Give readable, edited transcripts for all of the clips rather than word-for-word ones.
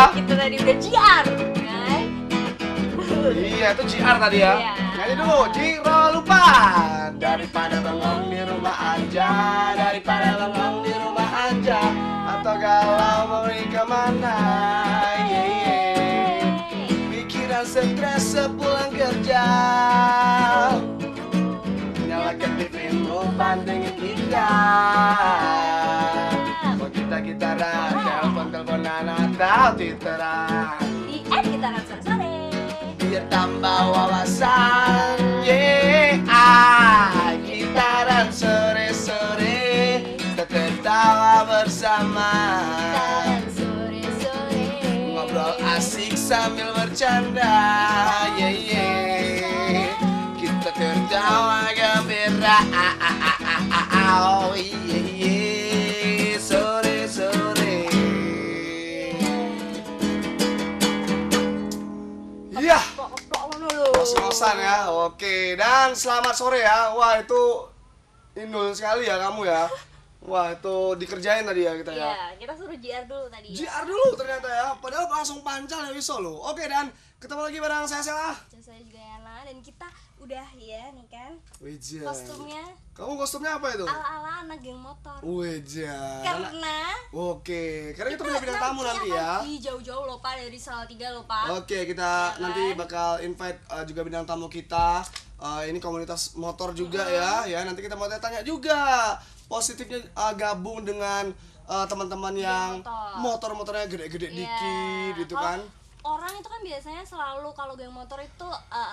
Kita tadi udah JR, kan? Iya, itu JR tadi ya. Iya. Nyanyi dulu, Jiro lupa. Daripada bengong di rumah aja, daripada bengong di rumah aja, atau galau mau pergi kemana? Pikiran stres sepulang kerja. Nyalakan TV-mu, pantengin kita. Mau kita-gitaran, telepon-teleponan atau twitteran. Di gitaran sore-sore. Biar tambah wawasan, gitaran sore-sore, tertawa bersama, Gitaran sore-sore. ngobrol asik sambil bercanda, kita tertawa gembira, sore-sore. Iya. Ngos-ngosan ya, oke. Dan selamat sore ya. Wah, itu indul sekali ya kamu ya. Wah, itu dikerjain tadi ya kita ya. Iya, kita suruh JR dulu tadi. JR dulu ternyata ya. Padahal langsung pancal ya Wiso loh. Oke, dan ketemu lagi bareng saya Sela. Dan saya juga Yana, dan kita udah ya nih kan. Weja. Kostumnya Kamu kostumnya apa itu? ala-ala anak geng motor. Weja. Karena Oke, karena kita punya bintang tamu nanti ya. Di jauh-jauh loh Pak, dari Salatiga loh Pak. Oke, kita Ya nanti kan? bakal invite juga bintang tamu kita. Ini komunitas motor juga ya. Nanti kita mau tanya juga positifnya gabung dengan teman-teman yang motor-motornya gede-gede Iya. dikit gitu Kalau kan. orang itu kan biasanya selalu kalau geng motor itu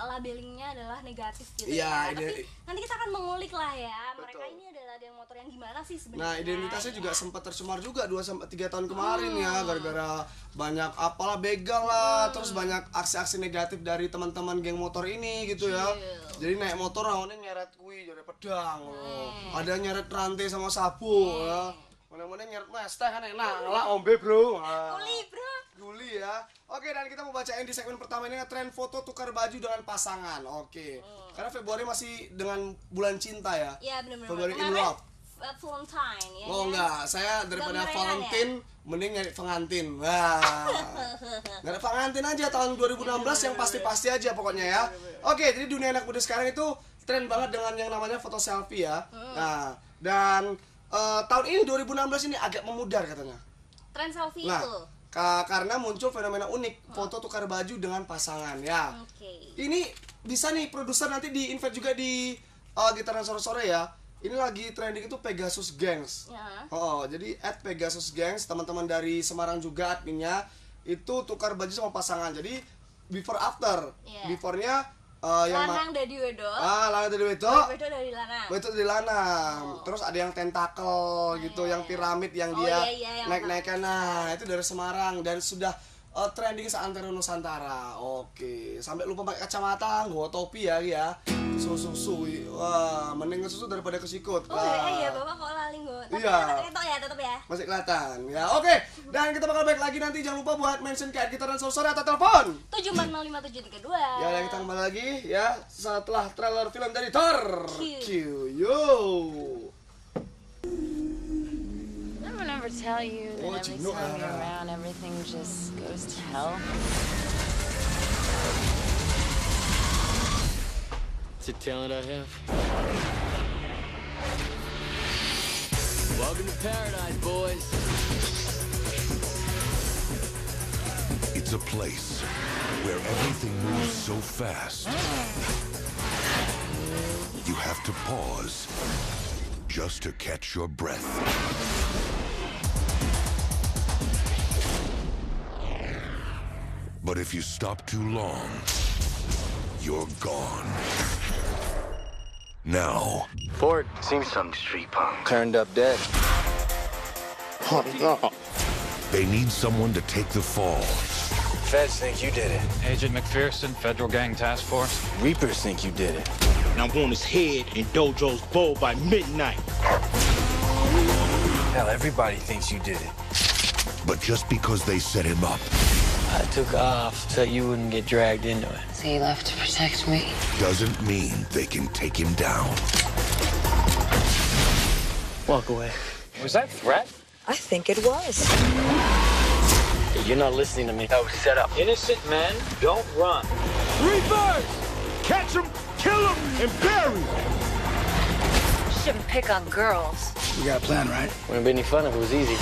labelingnya adalah negatif gitu Iya, ya. Tapi nanti kita akan mengulik lah ya. Mereka ini adalah geng motor yang gimana sih sebenarnya. Nah, identitasnya ya. juga sempat tercemar juga 2-3 tahun kemarin ya, gara-gara banyak apalah begal lah, terus banyak aksi-aksi negatif dari teman-teman geng motor ini gitu ya. Jadi naik motor awalnya nyeret kui, nyeret pedang loh. Ada nyeret rantai sama sapu ya. Mana-mana nyeret mas teh kan enak, lah ombe bro. Uli bro. Guli ya. Oke, dan kita mau bacain di segmen pertama ini tren foto tukar baju dengan pasangan. Oke. Karena Februari masih dengan bulan cinta ya. Iya benar-benar. Februari in Kemarin, love. Valentine ya. Oh kan? enggak, saya daripada Gambaran Valentine mending nyari pengantin. Wah. Nyari pengantin aja tahun 2016 yang pasti-pasti aja pokoknya ya. Oke, jadi dunia anak muda sekarang itu tren banget dengan yang namanya foto selfie ya. Nah, dan tahun ini 2016 ini agak memudar katanya. Tren selfie Nah, itu. karena muncul fenomena unik foto tukar baju dengan pasangan ya. Oke. Ini bisa nih produser nanti di invite juga di gitaran sore-sore ya. Ini lagi trending itu Pegasus Gangs. Ya. Jadi @Pegasus Gangs, teman-teman dari Semarang juga adminnya itu tukar baju sama pasangan. Jadi before after. Iya. Before-nya yang Lanang dari Wedo. Lanang dari Wedo. Wedo dari Lanang. Itu di lanang. Terus ada yang tentakel gitu, yang piramid yang dia yang naik-naikkan. Nah, itu dari Semarang dan sudah trending seantero Nusantara. Oke, sampai lupa pakai kacamata, nggak topi ya. Susu. Wah, mending susu daripada kesikut. Oh iya, Bapak kok lali gue. Tapi Iya. ketok ya, tetap ya. Masih kelihatan. Ya, oke. Dan kita bakal balik lagi nanti, jangan lupa buat mention ke gitaran sore atau telepon. 7455732. Ya, dan kita kembali lagi ya setelah trailer film dari Thor. Q. Yo. I would never tell you that Oh, every Gino, time you're around, everything just goes to hell. It's a talent I have. Welcome to paradise, boys. It's a place where everything moves so fast. You have to pause just to catch your breath. But if you stop too long, you're gone. Now, Ford seen some street punk. Turned up dead. oh no, they need someone to take the fall. Feds think you did it. Agent McPherson, Federal Gang Task Force. Reapers think you did it. And I want his head in Dojo's bowl by midnight. Hell, everybody thinks you did it. But just because they set him up I took off so you wouldn't get dragged into it. So you left to protect me? doesn't mean they can take him down. Walk away. Was that a threat? I think it was. You're not listening to me. That was set up. Innocent men don't run. Reverse! Catch them, kill them, and bury them. Shouldn't pick on girls. You got a plan, right? Wouldn't be any fun if it was easy.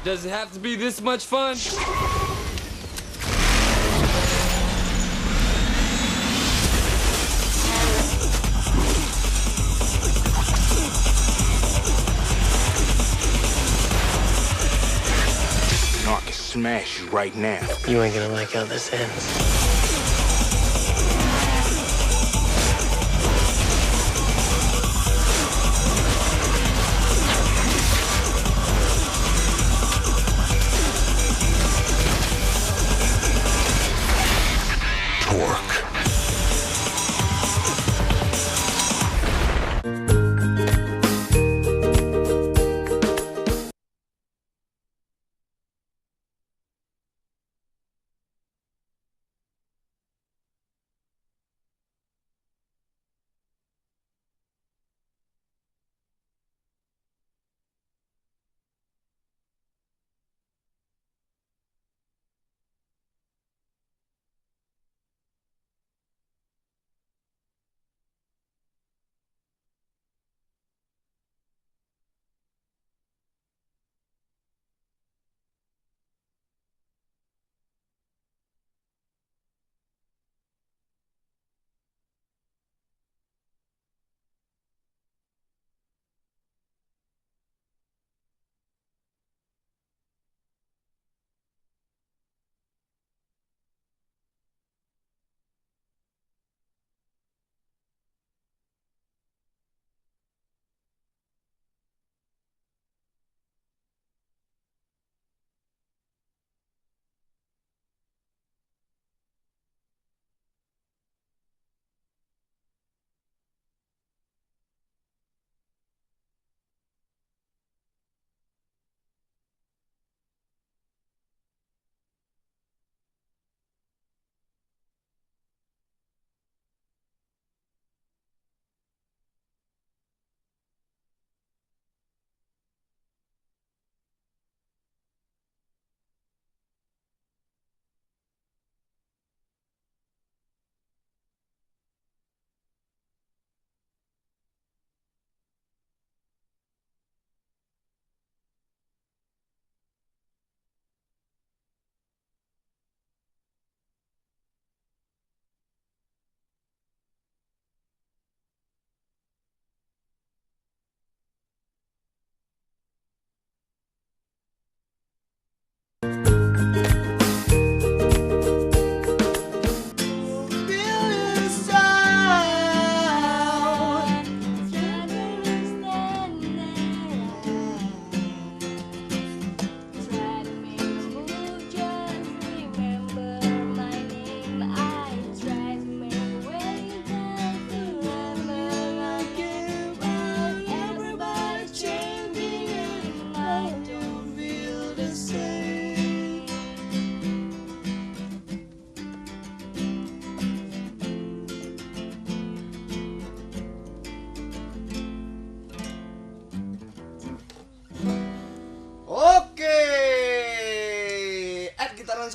Does it have to be this much fun? No, I can smash you right now. You ain't gonna like how this ends. Torque.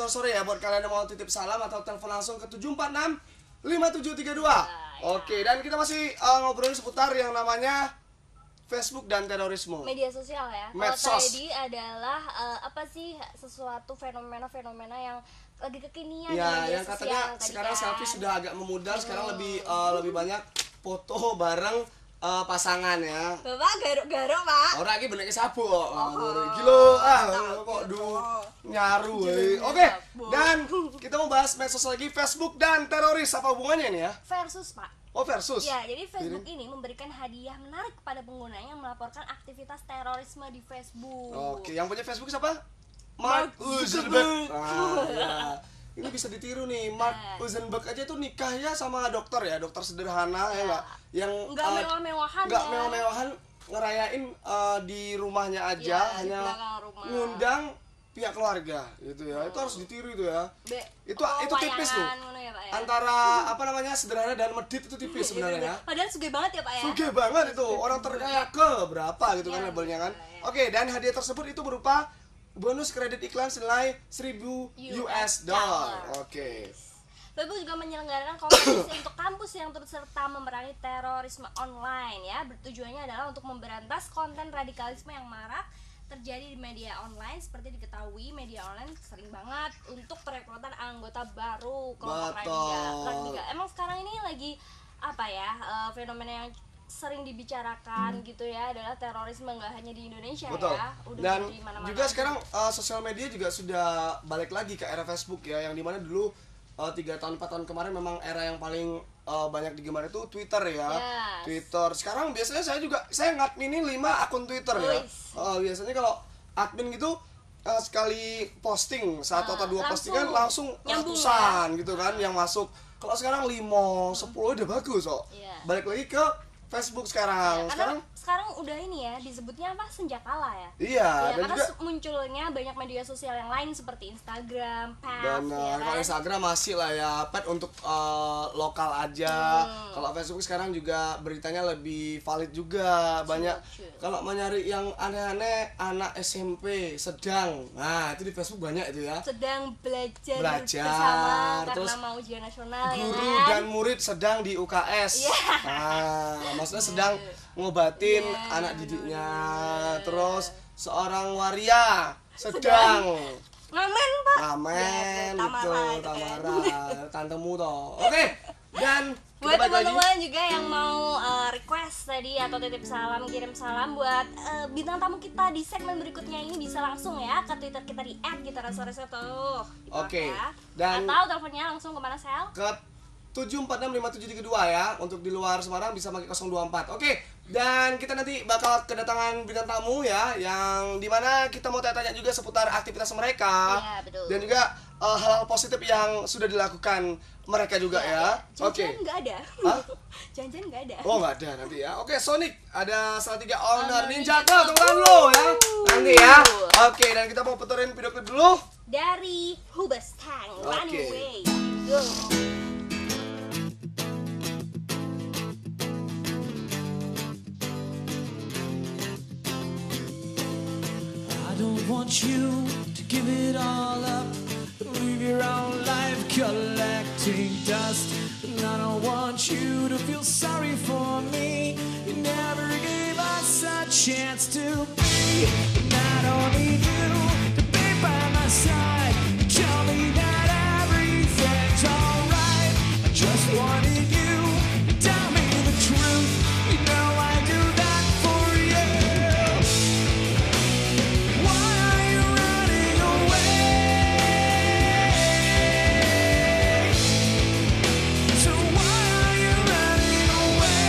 Sore ya buat kalian yang mau titip salam atau telepon langsung ke 746 5732. Oke, dan kita masih ngobrolin seputar yang namanya Facebook dan terorisme. Media sosial ya. Medsos. Kalau tadi adalah apa sih sesuatu fenomena-fenomena yang lagi kekinian di Ya, media yang katanya sosial, sekarang kan. selfie sudah agak memudar, sekarang lebih banyak foto bareng pasangan ya. Bapak garuk-garuk, Pak. Orang lagi beneknya sabu kok. Gila, kok nyaru. Oke, dan kita mau bahas medsos lagi, Facebook dan teroris, apa hubungannya nih ya? Versus, Pak. Oh, versus. Ya, jadi Facebook ini memberikan hadiah menarik kepada penggunanya yang melaporkan aktivitas terorisme di Facebook. Oke, yang punya Facebook siapa? Mark Zuckerberg. Ya. Ini bisa ditiru nih, Mark Zuckerberg aja tuh nikahnya sama dokter ya, dokter sederhana ya enggak? Yang nggak mewah-mewahan nggak ya. mewah-mewahan, ngerayain di rumahnya aja, Ya, di hanya belakang rumah. ngundang pihak keluarga gitu ya. Itu harus ditiru itu ya. Itu tipis tuh. Ya, Pak, ya? Antara apa namanya sederhana dan medit itu tipis sebenarnya ya. Padahal sugih banget ya Pak ya. Sugih banget itu. Orang terkaya ke berapa gitu kan labelnya kan. Oke, dan hadiah tersebut itu berupa bonus kredit iklan senilai 1.000 US dollar. Oke. Bebo juga menyelenggarakan kompetisi untuk kampus yang turut serta memerangi terorisme online ya. Tujuannya adalah untuk memberantas konten radikalisme yang marak terjadi di media online. Seperti diketahui, media online sering banget untuk perekrutan anggota baru kelompok radikal. Emang sekarang ini lagi apa ya, fenomena yang sering dibicarakan gitu ya adalah terorisme, nggak hanya di Indonesia. Betul. Ya. Udah Dan di mana-mana. juga sekarang sosial media juga sudah balik lagi ke era Facebook ya, yang dimana dulu 3 tahun 4 tahun kemarin memang era yang paling banyak digemar itu Twitter ya. Yes. Twitter. Sekarang biasanya saya ngadminin 5 akun Twitter ya. Biasanya kalau admin gitu sekali posting 1 atau 2 postingan langsung ratusan ya? Gitu kan yang masuk. Kalau sekarang 5, 10 udah bagus kok. Balik lagi ke Facebook sekarang. Ya, sekarang udah ini ya, disebutnya apa? Senjakala ya. Iya, dan karena juga munculnya banyak media sosial yang lain seperti Instagram, Pet. Benar, ya kan? Kalau Instagram masih lah ya, Pet untuk lokal aja. Kalau Facebook sekarang juga beritanya lebih valid juga. Banyak kalau mau nyari yang aneh-aneh, anak SMP sedang. Nah, itu di Facebook banyak itu ya. Sedang belajar bersama terus karena mau ujian nasional guru ya kan? dan murid sedang di UKS. Nah, maksudnya sedang ngobatin anak didiknya. Terus seorang waria sedang ngamen Pak. Ngamen gitu, Tamara, tantemu toh. Oke. Dan buat teman-teman juga yang mau request tadi atau titip salam, kirim salam buat bintang tamu kita di segmen berikutnya ini bisa langsung ya ke Twitter kita di @gitarasore tuh. Oke. Dan atau teleponnya langsung kemana Sel? Ke 7465732 ya. Untuk di luar Semarang bisa pakai 024. Oke. Dan kita nanti bakal kedatangan bintang tamu ya, yang dimana kita mau tanya-tanya juga seputar aktivitas mereka. Iya, betul. Dan juga hal-hal positif yang sudah dilakukan mereka juga ya. Oke. Jangan nggak ada. Hah? Jangan nggak ada. Oh nggak ada nanti ya. Oke, Sonic ada Salatiga owner Ninja tuh teman lo ya. Nanti ya. Oke, dan kita mau puterin video klip dulu dari Hubestang Runway. Go. I don't want you to give it all up, leave your own life collecting dust. And I don't want you to feel sorry for me. You never gave us a chance to be. And I don't need you to be by my side. Tell me that everything's alright. I just wanted you to tell me the truth. You know I do that for you. Why are you running away? So why are you running away?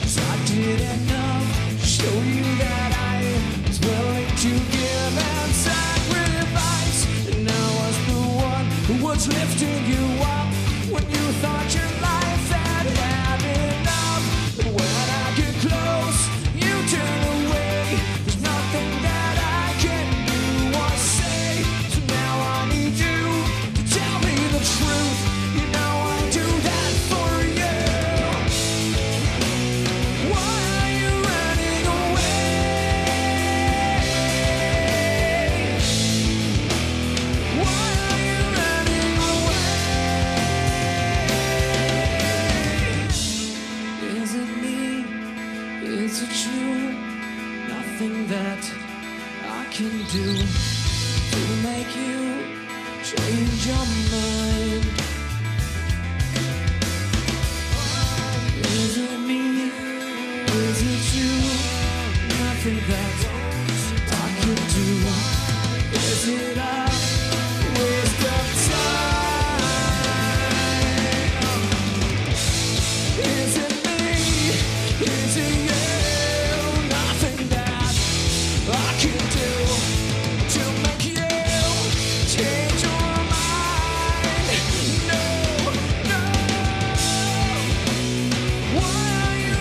So I did enough to show you that I was willing to give and sacrifice. And I was the one who was lifting you up when you thought your life had had enough. But when I get close, you turn away. There's nothing that I can do or say. So now I need you to tell me the truth. You know I do that for you. Why are you running away? Why are you running away? Is it me? Is it you? Nothing that I can do to make you change your mind. Is it me? Is it you? Nothing that I can do. Is it a waste of time? Is it me? Is it you? Nothing that I can do to make you change your mind. No, no. Why are you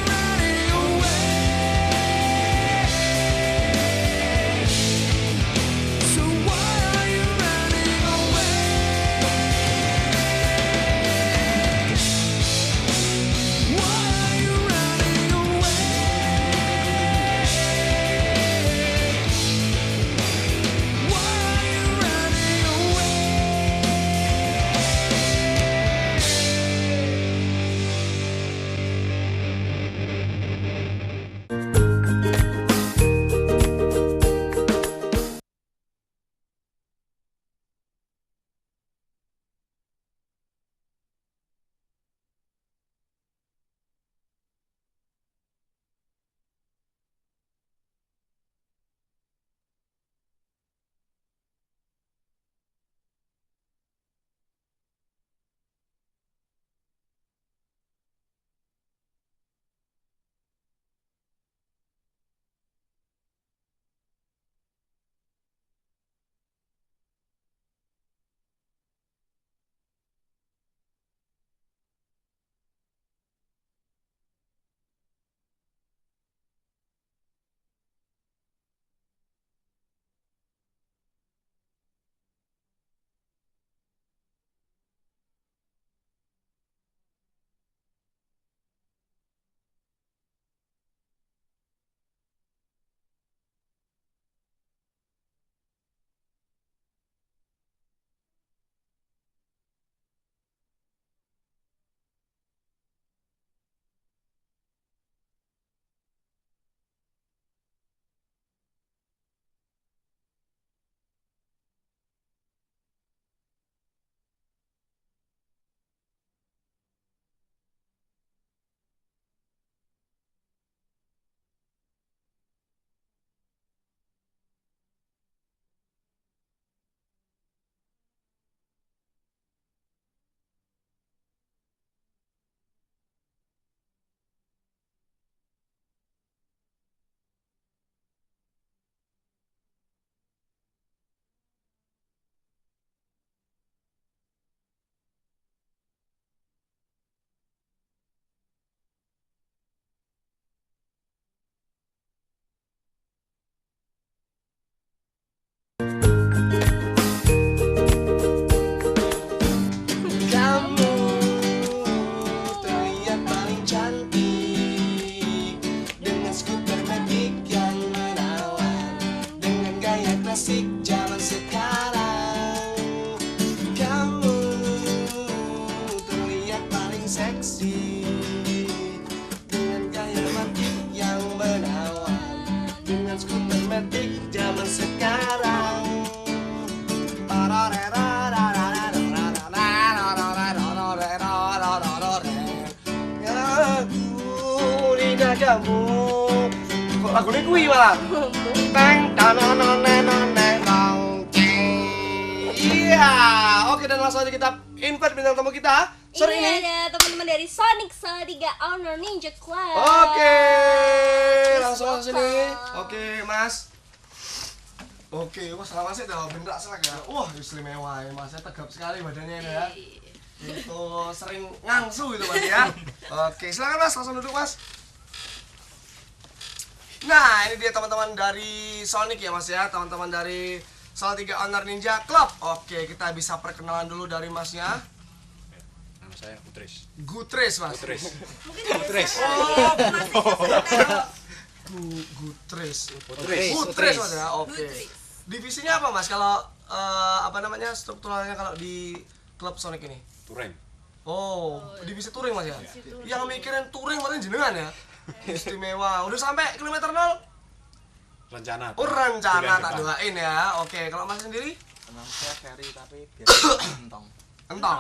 Kamu terlihat paling cantik dengan skuter metik yang menawan, dengan gaya klasik zaman sekarang. Kamu terlihat paling seksi dengan gaya metik yang menawan, dengan skuter metik zaman sekarang. Kamu kok lagunya kui malah teng tanononenonenong. Iya, oke, dan langsung aja kita invite bintang tamu kita sore ini ini. ada teman-teman dari Sonic Salatiga Honor Ninja Club. Oke, langsung masuk sini. Oke, Mas. Oke, wah selama sih dah benda selak ya. Wah, istimewa ya, Mas. Tegap sekali badannya ini ya. Itu sering ngangsu itu Mas ya. Oke, silakan Mas, langsung duduk Mas. Nah, ini dia teman-teman dari Sonic ya Mas ya, teman-teman dari Salatiga Honor Ninja Club. Oke, kita bisa perkenalan dulu dari Masnya. Nama saya Utris. Gutris Mas. Utris. Utris. Gutris. Utris. Utris Mas ya. Oke. Divisinya apa Mas kalau apa namanya strukturalnya kalau di klub Sonic ini? Touring. Oh, divisi touring Mas ya. Yang mikirin touring malah jenengan ya. Istimewa. Udah sampai kilometer 0? Rencana. Oh, rencana tak depan. doain ya. Oke, kalau Mas sendiri? Nama saya Ferry tapi biasa entong. Entong.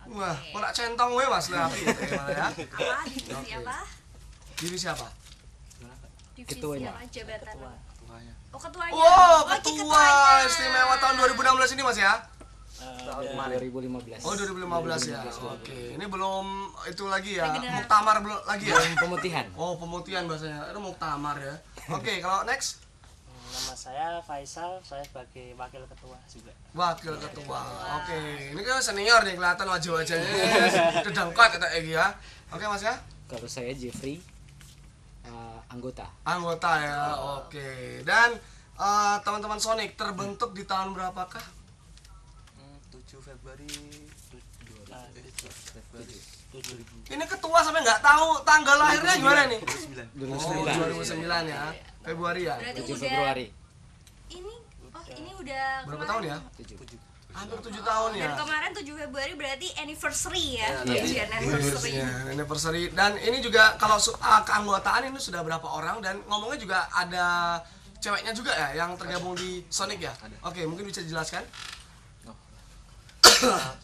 Wah, kok nak centong we Mas lah api gitu ya. Apa? Divisi apa? Divisi apa? Divisi Ketuanya. apa? Jabatan. Tuanya. Oh, ketuanya. Oh, Oke, ketua istimewa tahun 2016 ini Mas ya? Tahun 2015. Oh, 2015 ya. Oke, ini belum itu lagi ya. Regenerasi. Muktamar belum lagi ya. Pemutihan. Oh, pemutihan bahasanya. Itu muktamar ya. Oke, kalau next Nama saya Faisal, saya sebagai wakil ketua juga. wakil ketua. Oke, ini kan senior nih kelihatan wajah-wajahnya. Dedengkot kata Egi ya. Oke, Mas ya. Kalau saya Jeffrey, anggota. Anggota ya. Oke. Dan teman-teman Sonic terbentuk di tahun berapakah? 7 Februari 2000. Ini ketua sampai nggak tahu tanggal lahirnya gimana nih? 2009. Oh, 2009 ya. Februari ya. Berarti 7 udah Februari. ini udah Berapa kemarin- tahun ya? 7. Hampir 7 tahun ya. Dan kemarin 7 Februari berarti anniversary ya. Iya. Ujian anniversary. Iya, anniversary. Dan ini juga kalau keanggotaan ini sudah berapa orang, dan ngomongnya juga ada ceweknya juga ya yang tergabung di Sonic ya? Oke, mungkin bisa dijelaskan?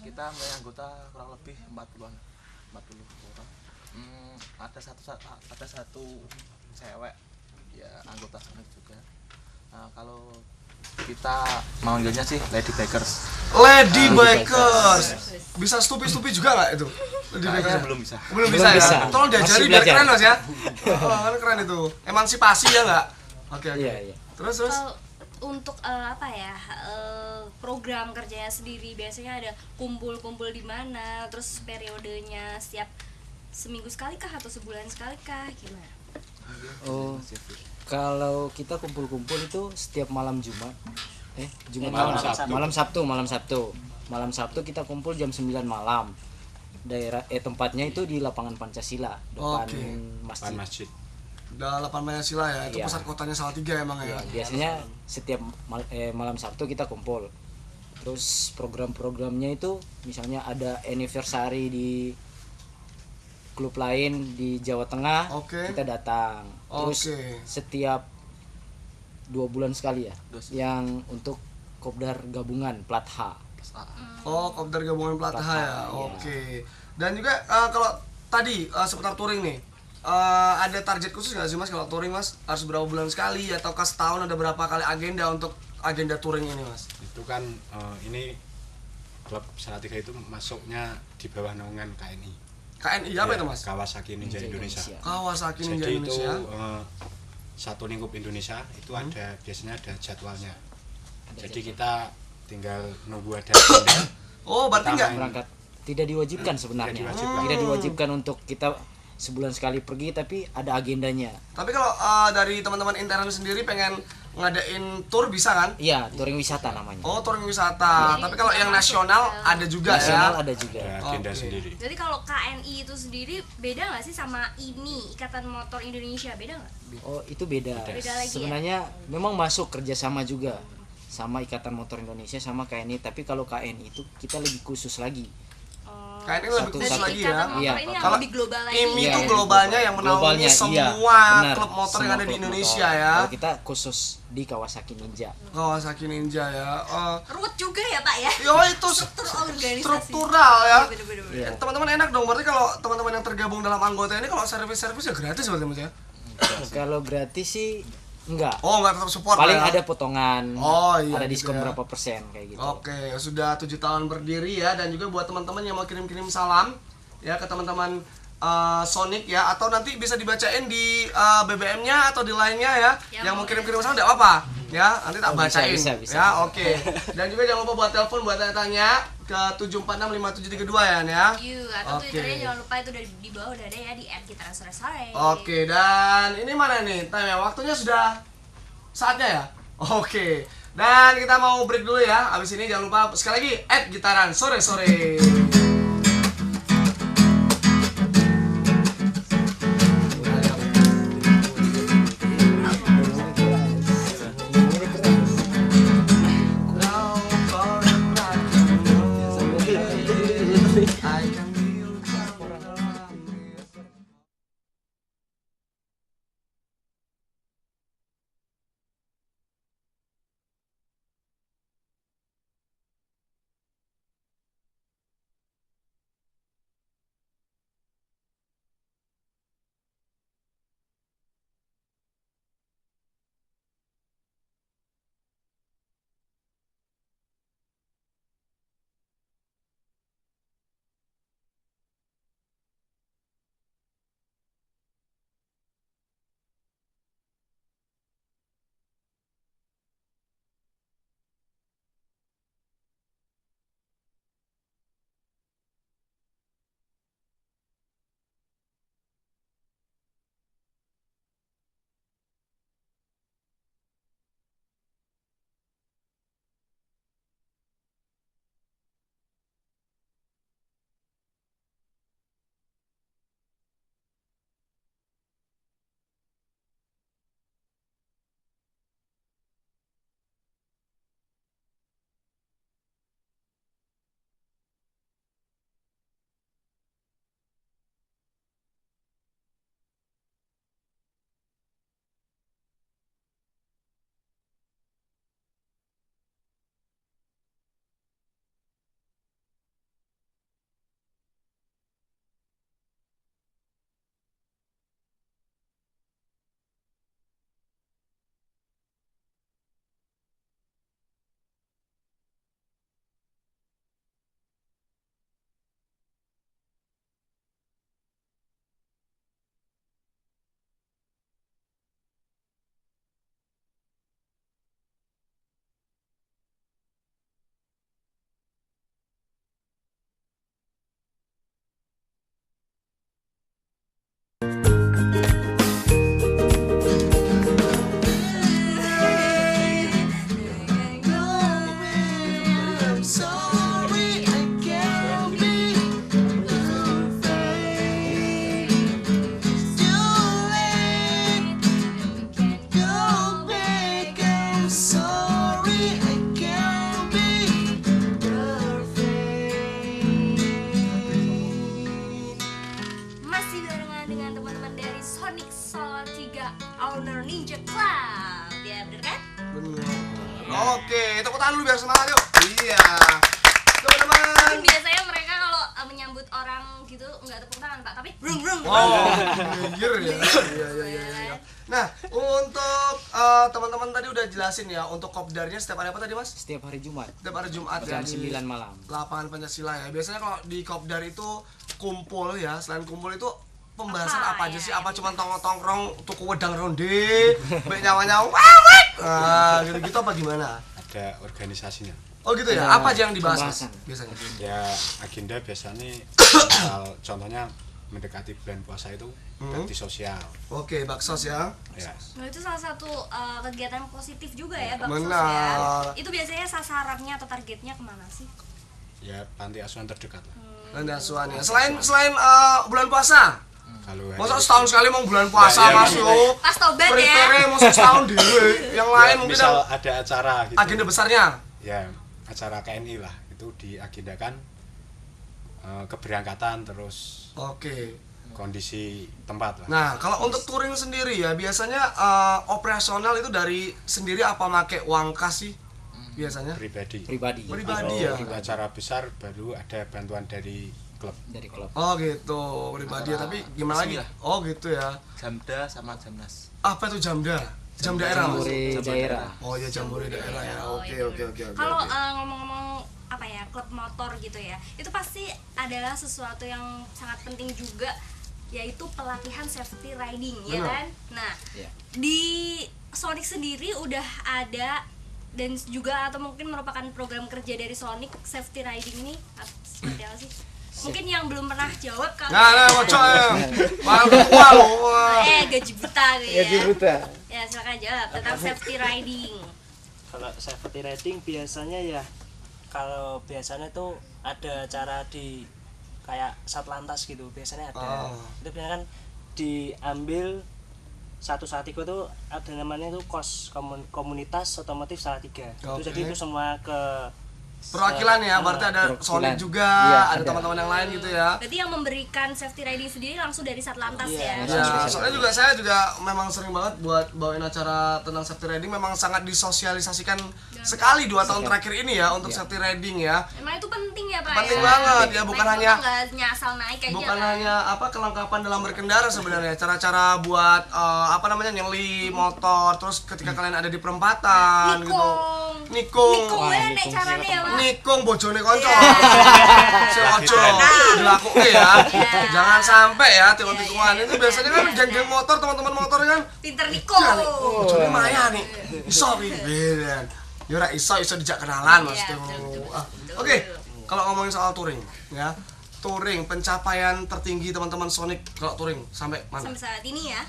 Kita mulai anggota kurang lebih 40 orang. Ada satu cewek ya anggota Sonic juga. Nah, kalau kita manggilnya sih Lady Bakers. Lady Bakers. Bisa stupi-stupi juga nggak itu? Lady Kayaknya Bakers. belum bisa. Belum bisa ya. bisa. Tolong diajari Masih biar belajar. keren Mas ya. Oh, kan keren itu. Emansipasi ya nggak? Oke. Iya, iya. Terus. Kalau untuk apa ya program kerjanya sendiri biasanya ada kumpul-kumpul di mana, terus periodenya setiap seminggu sekali kah atau sebulan sekali kah, gimana? Oh, kalau kita kumpul-kumpul itu setiap malam Jumat. Jumat Malam malam, Sabtu. malam Sabtu kita kumpul jam 9 malam. Tempatnya itu di lapangan Pancasila depan Oke. masjid. Depan masjid. Udah 8 Pancasila ya. Itu Iya. pusat kotanya Salatiga emang ya. Biasanya setiap malam Sabtu kita kumpul. Terus program-programnya itu misalnya ada anniversary di klub lain di Jawa Tengah, Oke. kita datang. Terus Oke. setiap 2 bulan sekali ya, 2 bulan. yang untuk kopdar gabungan plat H. Oh, kopdar gabungan plat H ya. Iya. Oke. Dan juga kalau tadi seputar touring nih, ada target khusus nggak sih Mas kalau touring Mas? Harus berapa bulan sekali ataukah setahun ada berapa kali agenda untuk agenda touring ini Mas? Itu kan ini klub Salatiga itu masuknya di bawah naungan KNI. KNI apa Ya, itu Mas? Kawasaki Ninja Indonesia. Kawasaki Ninja Jadi Indonesia. itu satu lingkup Indonesia itu ada biasanya ada jadwalnya. Jadi kita tinggal nunggu ada agenda. Oh, berarti Kita nggak main- Berangkat tidak diwajibkan sebenarnya. Tidak diwajibkan untuk kita sebulan sekali pergi, tapi ada agendanya. Tapi kalau dari teman-teman intern sendiri pengen ngadain tour bisa kan? Iya, touring wisata namanya. Oh, touring wisata. Tapi kalau yang nasional ada juga nasional ya. ada juga. Agenda sendiri. Jadi kalau KNI itu sendiri beda nggak sih sama IMI, Ikatan Motor Indonesia, beda nggak? Oh, itu beda. Beda lagi ya? Sebenarnya memang masuk kerjasama juga sama Ikatan Motor Indonesia sama KNI, tapi kalau KNI itu kita lebih khusus lagi. KNI lebih khusus lagi ya. Iya. Kalau lebih global lagi. IMI Iya, itu iya, globalnya yang menaungi globalnya, iya, semua benar. klub motor yang Semua ada di klub Indonesia motor. ya. Kalau kita khusus di Kawasaki Ninja. Kawasaki Ninja ya. Ruwet juga ya Pak ya? Yo itu organisasi. struktural ya. Bener-bener. Iya. Teman-teman enak dong. Berarti kalau teman-teman yang tergabung dalam anggota ini kalau servis-servis ya gratis berarti Mas ya? Kalau gratis sih enggak. Oh, enggak tetap support Paling ya? ada potongan. Oh, iya, ada gitu diskon ya. berapa persen kayak gitu. Oke, sudah 7 tahun berdiri ya, dan juga buat teman-teman yang mau kirim-kirim salam ya ke teman-teman Sonic ya, atau nanti bisa dibacain di BBM-nya atau di lainnya ya. Yang mau kirim-kirim salam enggak apa-apa ya, nanti tak bacain. Bisa. Ya, oke. Dan juga jangan lupa buat telepon buat tanya-tanya ke 7465732 ya, ya. Atau Twitternya jangan lupa itu di bawah udah ada ya, di @kita_sore-sore. Oke, dan ini mana nih time ya? Waktunya sudah saatnya ya? Oke. Dan kita mau break dulu ya. Abis ini jangan lupa sekali lagi @gitaran sore-sore. Ninja Club. Ya, bener kan? Bener. Oke, tepuk tangan dulu biar semangat yuk. Iya. Teman-teman. Kan biasanya mereka kalau menyambut orang gitu nggak tepuk tangan, Pak, tapi brung brung. Oh, anjir ya. Iya. Nah, untuk teman-teman tadi udah jelasin ya untuk kopdarnya setiap hari apa tadi, Mas? Setiap hari Jumat. Setiap hari Jumat jam ya, 9 malam. Lapangan Pancasila ya. Biasanya kalau di kopdar itu kumpul ya, selain kumpul itu pembahasan apa aja sih? Apa cuma tongkrong tuku wedang ronde, mbek nyawa-nyawa, nah, gitu-gitu apa gimana? Ada organisasinya. Oh gitu ya? Apa aja yang dibahas biasanya? Ya agenda biasanya contohnya mendekati bulan puasa itu bakti sosial. Oke, baksos ya. Ya. Nah, itu salah satu kegiatan positif juga ya, baksos Benar. ya. Itu biasanya sasarannya atau targetnya kemana sih? Ya panti asuhan terdekat lah. Panti asuhan ya. Selain bulan puasa. Kalau Masa setahun sekali mau bulan puasa masuk. Pas tobat ya. Prepare mau setahun dulu. Yang lain mungkin misal ada acara gitu. agenda besarnya. Ya, acara KNI lah itu diagendakan keberangkatan terus Oke. kondisi tempat lah. Nah, kalau untuk touring sendiri ya biasanya operasional itu dari sendiri apa make uang kas sih? Biasanya Pribadi ya. Kalau acara besar baru ada bantuan dari klub. Oh gitu, pribadi ya. Tapi gimana lagi? Oh gitu ya. Jamda sama Jamnas. Apa itu Jamda? Jam daerah Mas? Jambore daerah. Oh ya jambore daerah ya. Oke. Kalau ngomong-ngomong apa ya, klub motor gitu ya, itu pasti adalah sesuatu yang sangat penting juga, yaitu pelatihan safety riding. Ya kan? Nah, di Sonic sendiri udah ada dan juga atau mungkin merupakan program kerja dari Sonic safety riding ini seperti apa sih? Mungkin yang belum pernah jawab kalau gaji buta gitu ya. Gaji buta. Ya, silakan jawab tentang safety riding. Kalau safety riding biasanya ya, kalau biasanya tuh ada acara di kayak Satlantas gitu, biasanya ada. Itu biasanya kan diambil satu Salatiga tuh ada namanya tuh komunitas otomotif Salatiga. Itu jadi itu semua ke perwakilan ya, berarti ada Sonic juga, ada teman-teman yang lain gitu ya. Berarti yang memberikan safety riding sendiri langsung dari Satlantas ya. Ya, soalnya saya juga memang sering banget buat bawain acara tentang safety riding, memang sangat disosialisasikan sekali 2 tahun terakhir ini ya untuk safety riding ya. Emang itu penting ya, Pak? Penting banget ya, bukan hanya asal naik aja. Bukan hanya kelengkapan dalam berkendara sebenarnya, cara-cara buat nyeli motor, terus ketika kalian ada di perempatan gitu. Nikung caranya ya, Pak. Nikung bojone konco. Sing ojo dilakuke ya. Jangan sampai ya tikung-tikungan. Itu biasanya kan geng-geng motor, teman-teman motor kan pinter nikung. Bojone maya nih. Iso iki. Ya ora iso dijak kenalan Mas tuh. Oke, kalau ngomongin soal touring ya. Touring pencapaian tertinggi teman-teman Sonic kalau touring sampai mana? Sampai saat ini ya.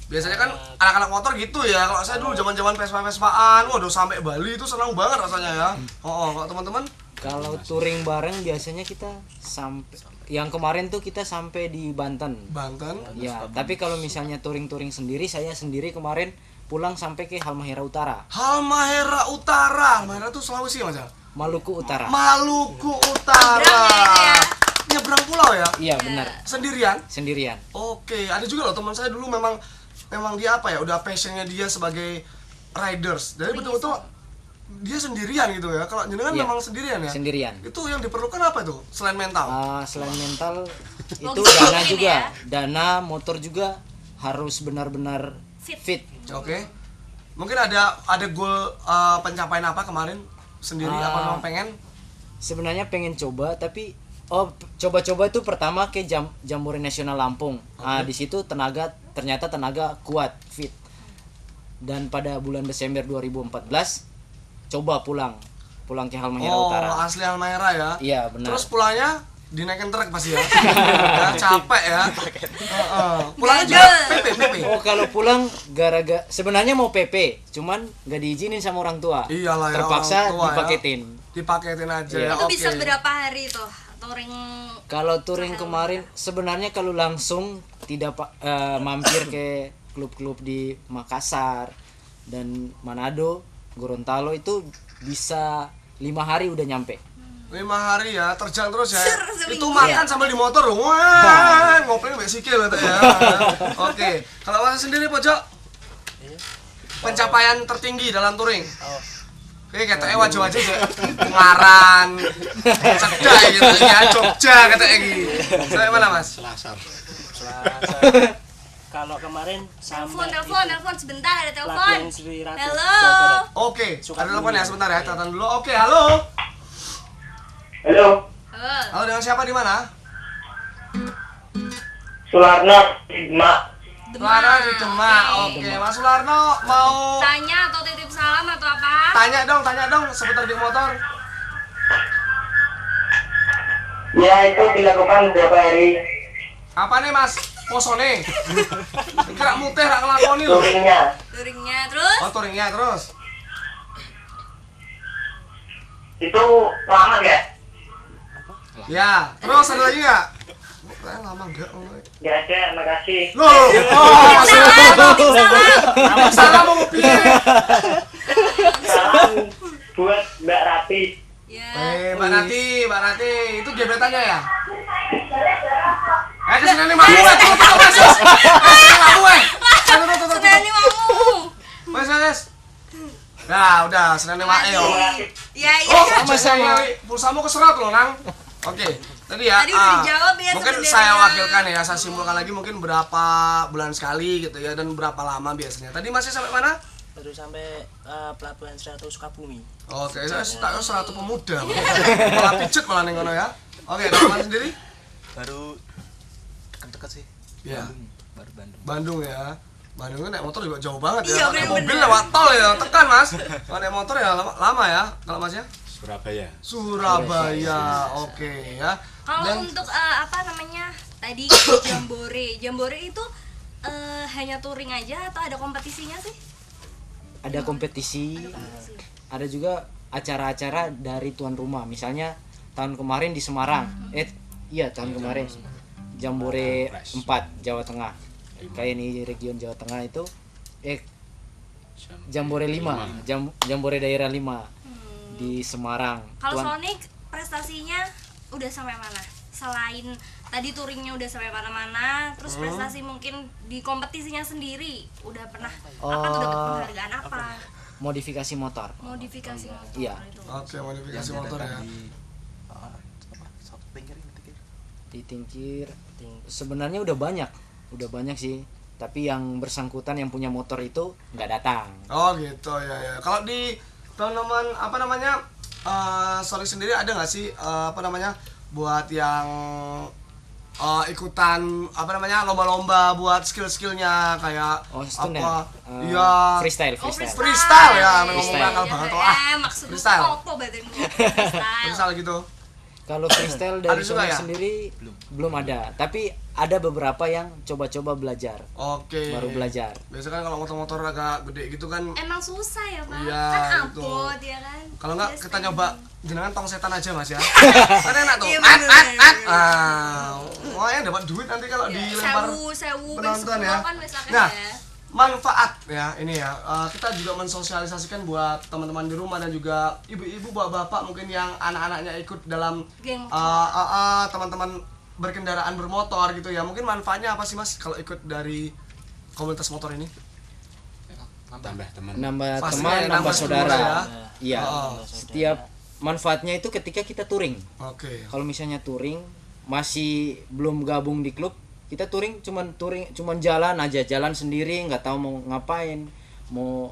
Biasanya kan anak-anak motor gitu ya. Kalau saya dulu zaman-zaman Vespa-Vespaan, waduh sampai Bali itu senang banget rasanya ya. Kalau teman-teman kalau touring bareng biasanya kita sampai yang kemarin tuh kita sampai di Banten. Ya, tapi kalau misalnya touring-touring sendiri, saya sendiri kemarin pulang sampai ke Halmahera Utara. Halmahera itu Sulawesi ya, Mas? Maluku Utara. Nyebrang pulau ya? Iya, benar. Sendirian? Oke, ada juga loh teman saya dulu memang dia udah passionnya dia sebagai riders. Jadi betul-betul dia sendirian gitu ya. Kalau jenengan memang sendirian ya? Sendirian. Itu yang diperlukan apa tuh selain mental? Selain mental itu dana juga. Dana, motor juga harus benar-benar fit. Oke. Mungkin ada goal pencapaian apa kemarin sendiri apa memang pengen? Sebenarnya pengen coba tapi coba-coba itu pertama ke Jambore Nasional Lampung. Di situ ternyata tenaga kuat, fit. Dan pada bulan Desember 2014 coba pulang ke Halmahera Utara. Oh, asli Halmahera ya? Iya, benar. Terus pulangnya dinaikin truk pasti ya? Capek ya? Pulangnya juga PP? Oh, kalau pulang gara-gara sebenarnya mau PP, cuman gak diizinin sama orang tua. Iyalah ya, terpaksa orang tua dipaketin. Ya. Dipaketin aja ya. Itu bisa berapa hari tuh touring? Kalau touring kemarin sebenarnya kalau langsung tidak mampir ke klub-klub di Makassar dan Manado, Gorontalo itu bisa 5 hari udah nyampe. 5 hari ya, terjang terus ya. Itu makan sambil di motor dong. Wah, ngopleng mbek sikil ya. Oke, kalau Mas sendiri Pojok? Pencapaian tertinggi dalam touring? Oke, katanya wajah-wajah ya. Ungaran, Cedai gitu ya, Jogja katanya gitu. Saya mana Mas? Selasar. Kalau kemarin sampai telepon sebentar, ada telepon. Halo. Oke, ada telepon ya sebentar ya, catatan dulu. Oke, halo. Halo, dengan siapa di mana? Sularno di Demak. Sularno di Demak. Oke, Mas Sularno mau tanya atau titip salam atau apa? Tanya dong seputar geng motor. Ya, itu dilakukan beberapa hari. Apa nih Mas? Posone. Kira mutih rak nglakoni lho. Touringnya terus? Oh, touringnya terus. Itu lama nggak? Ya, terus ada lagi nggak? Kayaknya lama enggak? Nggak ada, makasih. Loh, salah mau piye? Salam buat Mbak Rati. Mbak Rati, itu gebetannya ya? Kesini nih mamu, tuh, kesini mamu, Seneni mamu. Wes. Nah, udah, seneni wae yo. Iya. Oh, sama-sama. Pulsamu keserat loh, Nang. Oke, tadi ya. Tadi udah dijawab ya mungkin sebenarnya. saya wakilkan ya, saya simpulkan lagi mungkin berapa bulan sekali gitu ya dan berapa lama biasanya. Tadi masih sampai mana? Baru sampai Pelabuhan 100 Sukabumi. Oke, saya tak 100 pemuda. Malah pijet malah ning kono ya. Oke, teman sendiri? Baru deket sih. Iya. Baru Bandung. Bandung ya. Bandung kan naik motor juga jauh banget Iya, ya. Naik bener-bener. mobil lewat tol ya, tekan Mas. Kalau naik motor ya lama ya. Kalau Masnya? Surabaya. Oke ya. Kalau untuk apa namanya tadi Jambore itu hanya touring aja atau ada kompetisinya sih? Ada kompetisi, ada juga acara-acara dari tuan rumah. Misalnya tahun kemarin di Semarang. Tahun kemarin Jambore 4 Jawa Tengah. Kayak ini region Jawa Tengah itu Jambore 5, Jambore daerah 5 di Semarang. Kalau Sonic prestasinya udah sampai mana? Selain tadi touringnya udah sampai mana-mana, terus prestasi mungkin di kompetisinya sendiri udah pernah apa tuh dapat penghargaan apa? Modifikasi motor. Modifikasi motor. Iya. Oke, modifikasi motor ya. Di Tingkir sebenarnya udah banyak sih, tapi yang bersangkutan yang punya motor itu nggak datang. Oh gitu ya. Kalau di teman-teman apa namanya Sonic sendiri ada nggak sih buat yang ikutan apa namanya lomba-lomba buat skill-skillnya kayak freestyle ya ngomong bakal banget lah freestyle freestyle gitu. Kalau freestyle dari Sonic ya? sendiri belum ada, tapi ada beberapa yang coba-coba belajar. Oke. Baru belajar. Biasanya kan kalau motor-motor agak gede gitu kan emang susah ya Pak, iya, kan gitu. abot ya kan. Kalau enggak Yes, kita nyoba jenengan tong setan aja Mas ya. Kan enak tuh. Iya, Wah, dapat duit nanti kalau dilempar sewu penonton ya. Kan misalkan Nah, ya. manfaat ya ini ya. Kita juga mensosialisasikan buat teman-teman di rumah dan juga ibu-ibu, bapak-bapak mungkin yang anak-anaknya ikut dalam geng teman-teman berkendaraan bermotor gitu ya. Mungkin manfaatnya apa sih Mas kalau ikut dari komunitas motor ini? Tambah teman. Nambah Pastinya teman, nambah saudara. ya. Iya. Setiap manfaatnya itu ketika kita touring. Oke. Kalau misalnya touring masih belum gabung di klub, kita touring cuman jalan aja, jalan sendiri, nggak tahu mau ngapain, mau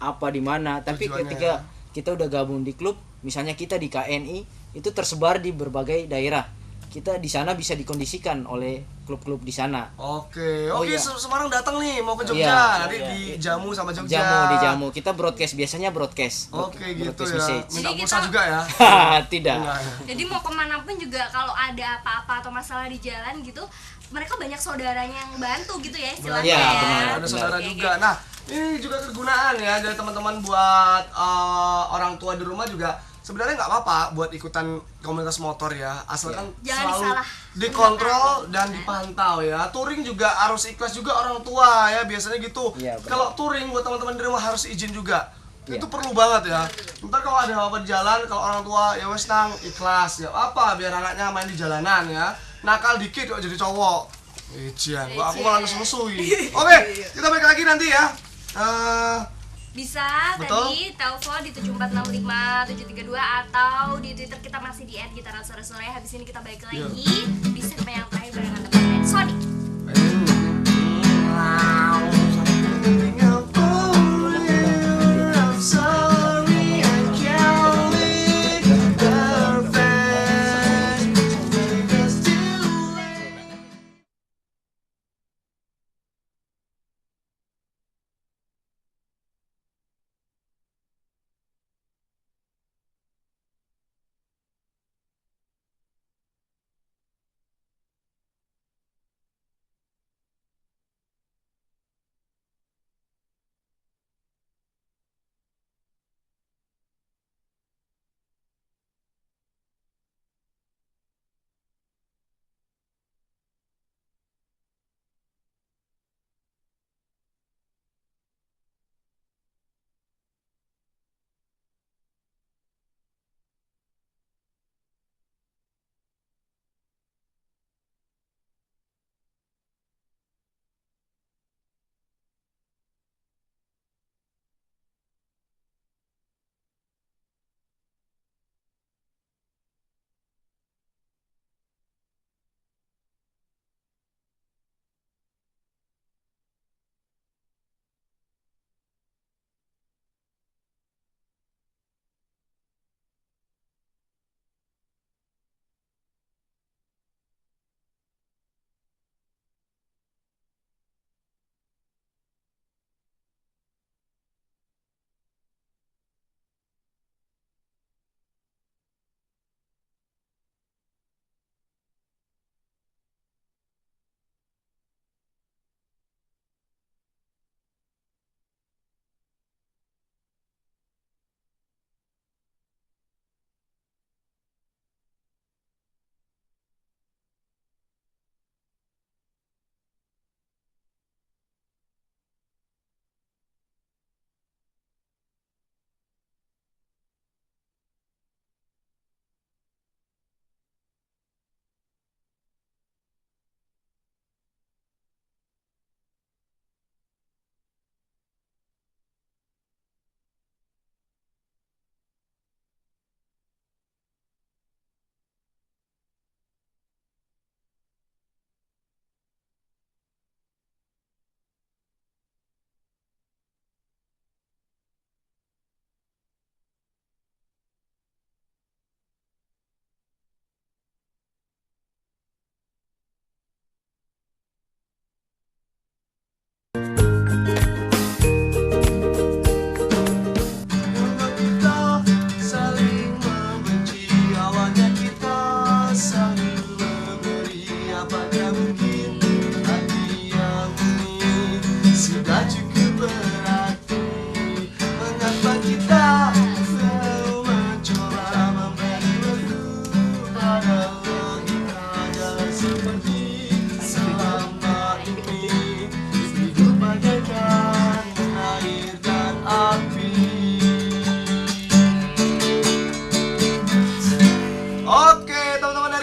apa di mana. Tapi ketika kita udah gabung di klub, misalnya kita di KNI, itu tersebar di berbagai daerah. Kita di sana bisa dikondisikan oleh klub-klub di sana. Oke, iya. Semarang datang nih mau ke Jogja, Iya. nanti dijamu sama Jogja. Dijamu. Kita biasanya broadcast. Oke, gitu broadcast ya. message. Minta Jadi pulsa kita- juga ya? Tidak. Jadi mau kemanapun juga kalau ada apa-apa atau masalah di jalan gitu, mereka banyak saudaranya yang bantu gitu ya istilahnya Iya, ya. benar. Ada saudara juga. Nah, ini juga kegunaan ya dari teman-teman buat orang tua di rumah juga. Sebenarnya nggak apa-apa buat ikutan komunitas motor ya, asalkan Jangan selalu disalah dikontrol dan dipantau ya. Touring juga harus ikhlas juga orang tua ya, biasanya gitu. Iya, benar. Kalau touring buat teman-teman di rumah harus izin juga. Iya. Itu perlu banget ya. Ntar kalau ada apa-apa di jalan, kalau orang tua ya wes nang ikhlas ya apa biar anaknya main di jalanan ya. Nakal dikit kok jadi cowok. Ijian, aku malah nesu-nesui. Oke, kita balik lagi nanti ya. Bisa Betul. tadi telepon di 7465 732 atau di Twitter kita masih di @gitaran_sore. Habis ini kita balik lagi di segmen yang terakhir barengan teman Sonic.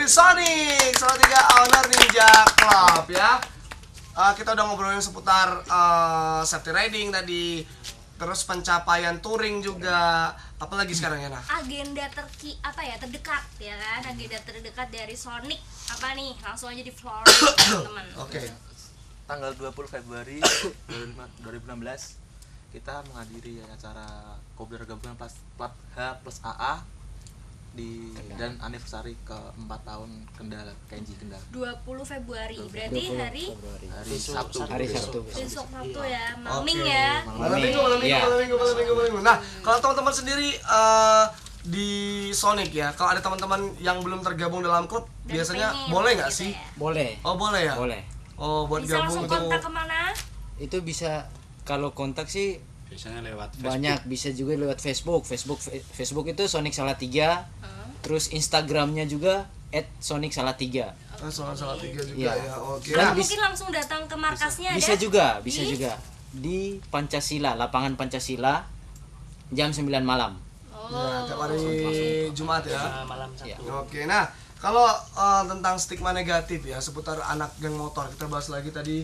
dari Sonic Salatiga owner Ninja Club ya. Kita udah ngobrolin seputar safety riding tadi, terus pencapaian touring juga. Apalagi sekarang ya, Nah? Agenda terdekat ya kan? Agenda terdekat dari Sonic apa nih? Langsung aja di floor teman-teman. Oke. Tanggal 20 Februari 2016 kita menghadiri acara kopdar gabungan plat H plus AA dan anniversary ke 4 tahun Kenji Kendal. 20 Februari. Berarti hari Sabtu. Besok Sabtu ya. Malaming ya. Malam minggu. Nah, kalau teman-teman sendiri di Sonic ya, kalau ada teman-teman yang belum tergabung dalam klub, biasanya boleh nggak sih? Boleh. Oh, boleh ya? Boleh. Oh, buat bisa gabung langsung kontak kemana? Itu bisa, kalau kontak sih biasanya lewat Facebook. Banyak, bisa juga lewat Facebook itu Sonic Salatiga. Terus Instagramnya juga @Sonic Salatiga. Salatiga juga ya. Oke. Dan mungkin langsung datang ke markasnya bisa juga di Pancasila, lapangan Pancasila jam 9 malam. Nah, tiap hari Jumat ya. Malam Sabtu. Oke. Nah, kalau tentang stigma negatif ya seputar anak geng motor, kita bahas lagi tadi,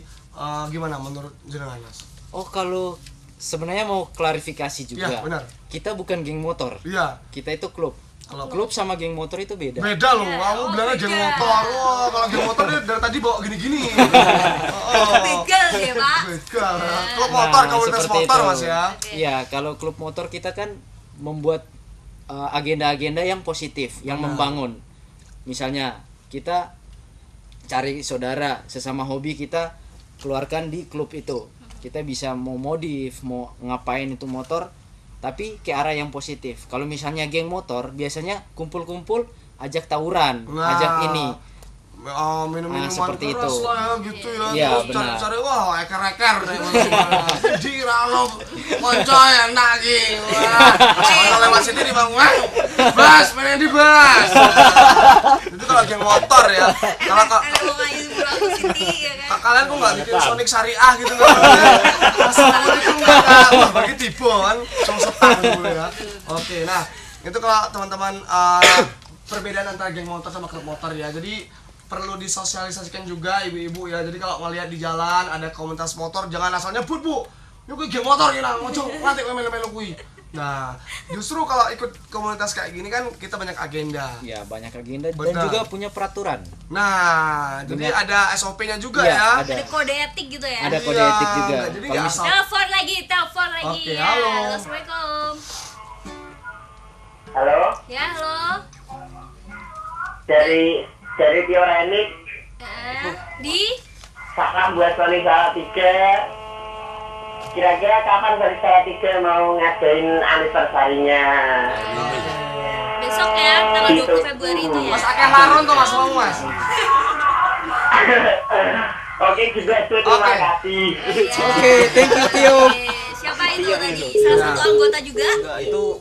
gimana menurut jenengan, Mas? Oh, kalau sebenarnya mau klarifikasi juga. Iya, benar. Kita bukan geng motor. Iya. Kita itu klub. Kalau klub sama geng motor itu beda. Beda loh, kamu bilangnya geng motor. Wah, kalau geng motor dia dari tadi bawa gini-gini. Begal ya, Pak. Begal. Klub motor, komunitas motor, itu. Mas ya. Iya, kalau klub motor kita kan membuat agenda-agenda yang positif, yang membangun. Misalnya kita cari saudara sesama hobi, kita keluarkan di klub itu. Kita bisa mau modif, mau ngapain itu motor, tapi ke arah yang positif. Kalau misalnya geng motor biasanya kumpul-kumpul ajak tawuran, ajak ini. Minum-minuman seperti keras itu. lah ya gitu ya. Iya, Terus benar. cari-cari wah eker-eker di ralo moncoy enak iki. Wah, kalau lewat sini di Bang, Bas, main di Bas. Itu kalau geng motor ya. Kalau kalian kok nggak bikin Sonic Syariah gitu kan? Assalamualaikum kakak. Wah, bagi tipe kan, setang dulu ya. Oke, nah itu kalau teman-teman perbedaan antara geng motor sama klub motor ya. Jadi perlu disosialisasikan juga ibu-ibu ya. Jadi kalau ngelihat di jalan ada komunitas motor, jangan asal nyebut, Bu. Ini gue geng motor gini, ngocok nanti melu-melu kui. Nah, justru kalau ikut komunitas kayak gini kan kita banyak agenda. Ya, banyak agenda dan Benar. juga punya peraturan. Nah, jadi ada SOP-nya juga Ya, ya. Ada kode etik gitu ya. Ada kode etik juga. Nggak, jadi nggak asal. Telepon lagi. Oke, Ya. halo. Assalamualaikum. Halo, Ya, halo. dari Piorenik, Di salam buat Sonic Salatiga. Kira-kira kapan Sonic Salatiga mau ngadain anniversary-nya? besok ya, tanggal 20 Februari itu ya. Mas akeh laron tuh Mas mau Mas. Oke juga tuh, terima kasih. Oke, thank you Tio. Siapa itu tadi? Salah satu anggota juga? Itu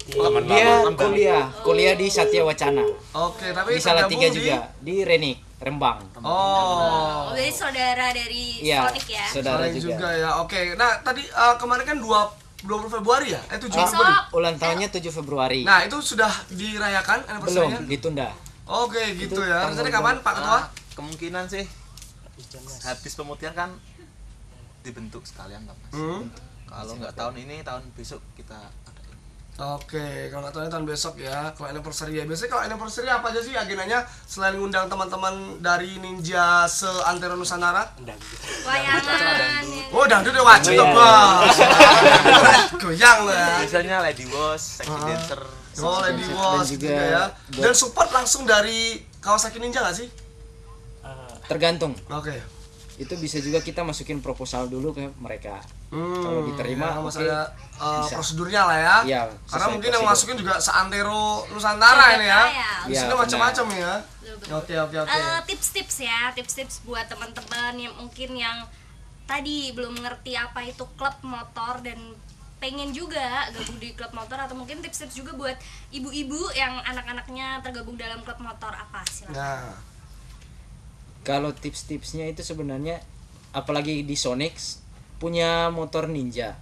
Dia kuliah di Satya Wacana. Oke, tapi Di Salatiga tergabung juga, di Renik, Rembang. Oh, jadi saudara dari Iya, Sonic ya? saudara Sonic juga. juga ya. Oke. Nah, tadi kemarin kan 20 Februari ya? 7 Ah, Februari. ulang tahunnya 7 Februari. Nah, itu sudah dirayakan anniversary-nya? Belum, ditunda. Oke, gitu Itu ya. tanggal Rencananya kapan, Pak Ketua? Kemungkinan sih habis pemutihan kan dibentuk sekalian kan, Mas. Kalau nggak tahun ini, tahun besok kita adain. Oke, kalau nggak tahu tahun besok ya. Kalau anniversary ya. Biasanya kalau anniversary apa aja sih agendanya selain ngundang teman-teman dari Ninja se-Antero Nusantara? Wayangan. Oh, dangdut udah wajib tuh, Bos. Goyang loh ya. Biasanya Lady Wash, Sexy Dancer. Oh, Lady Wash Dan juga juga ya. Dan support langsung dari Kawasaki Ninja nggak sih? Tergantung. Oke. Itu bisa juga kita masukin proposal dulu ke mereka. Kalau diterima, ya, oke. ada bisa. prosedurnya lah ya. Iya, Karena sesuai mungkin yang prosedur. masukin juga se-Antero Nusantara ini ya. Di Iya, sini benar. macam-macam ya. Oke. Tips-tips ya, tips-tips buat teman-teman yang mungkin yang tadi belum ngerti apa itu klub motor dan pengen juga gabung di klub motor, atau mungkin tips-tips juga buat ibu-ibu yang anak-anaknya tergabung dalam klub motor, apa silakan. Nah, Kalau tips-tipsnya itu sebenarnya, apalagi di Sonic punya motor Ninja,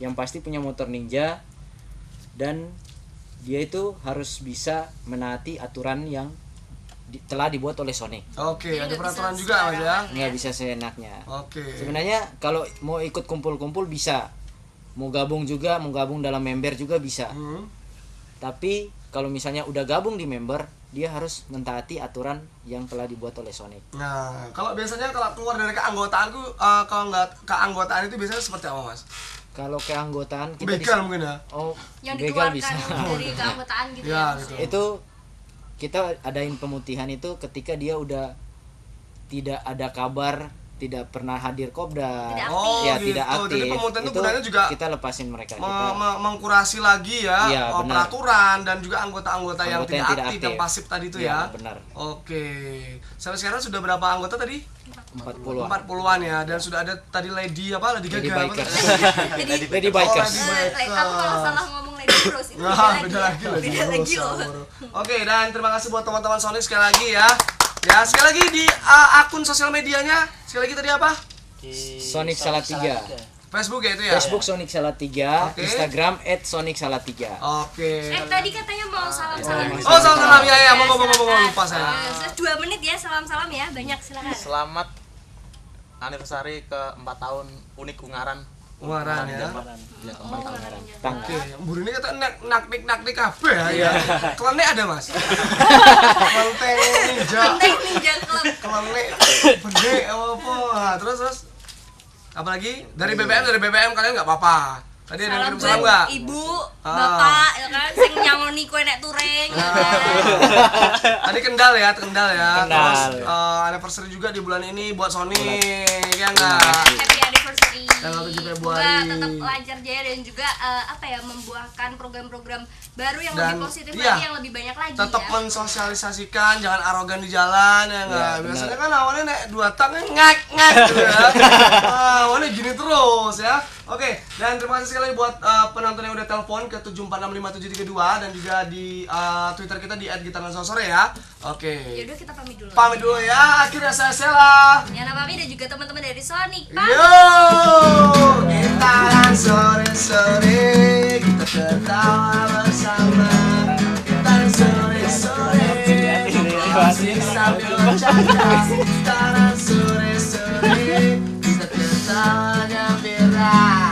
yang pasti punya motor Ninja, dan dia itu harus bisa menaati aturan yang telah dibuat oleh Sonic. Oke, ada peraturan juga Mas ya. Nggak bisa seenaknya. Oke. Sebenarnya kalau mau ikut kumpul-kumpul bisa, mau gabung dalam member juga bisa. Tapi kalau misalnya udah gabung di member, dia harus mentaati aturan yang telah dibuat oleh Sonic. Nah, kalau biasanya kalau keluar dari keanggotaanku, kalau nggak keanggotaan itu biasanya seperti apa Mas? Kalau keanggotaan kita begal mungkin ya. Oh, yang begal bisa. Dari keanggotaan gitu ya. Gitu. Itu kita adain pemutihan itu ketika dia udah tidak ada kabar, tidak pernah hadir Kopdar. Tidak aktif. Jadi pemutihan itu gunanya juga kita lepasin mereka. Mengkurasi lagi ya, peraturan dan juga anggota-anggota yang tidak aktif, yang pasif tadi itu ya. Benar. Oke. Sampai sekarang sudah berapa anggota tadi? 40-an ya, dan sudah ada tadi Lady Gaga. Lady Bikers. Aku kalau salah ngomong Lady Bros itu beda lagi loh. Oke, dan terima kasih buat teman-teman Sonic sekali lagi ya. Ya, sekali lagi di akun sosial medianya, sekali lagi tadi apa? Sonic Salatiga. Facebook ya itu ya? Facebook Sonic Salatiga, Instagram @sonicsalatiga. Oke. Tadi katanya mau salam-salam. Oh, salam-salam ya, mau lupa saya. 2 menit ya, salam-salam ya, banyak silakan. Selamat anniversary ke 4 tahun Unik Ungaran. Ungaran ya. Oke, buru ini kata naknik kabeh ya. Klenek ada Mas. Kelenteng ninja klub. Klenek bende apa? Terus apalagi dari BBM kalian nggak apa-apa. Tadi ada yang kirim salam nggak? Ibu, bapak, ya kan, sing nyangoni kue nek tureng. Tadi Kendal ya. Terus anniversary juga di bulan ini buat Sonic, ya nggak? Happy anniversary. Tanggal 7 Februari. Semoga tetap lancar jaya dan juga membuahkan program-program baru yang lebih positif lagi, yang lebih banyak lagi. Tetap mensosialisasikan, jangan arogan di jalan ya nggak. Biasanya kan awalnya naik 2 tang ngek gitu ya. Awalnya gini terus ya. Oke, dan terima kasih sekali buat penonton yang udah telepon ke 7465732 dan juga di Twitter kita di @gitarnansosore ya. Oke. Yaudah kita pamit dulu. Pamit dulu ya. Akhirnya saya Sela. Yana Mami dan juga teman-teman dari Sonic. Yo, gitaran sore-sore kita ketawa bersama. Gitaran sore-sore asik sambil bercanda. Gitaran sore-sore kita ketawanya berakhir.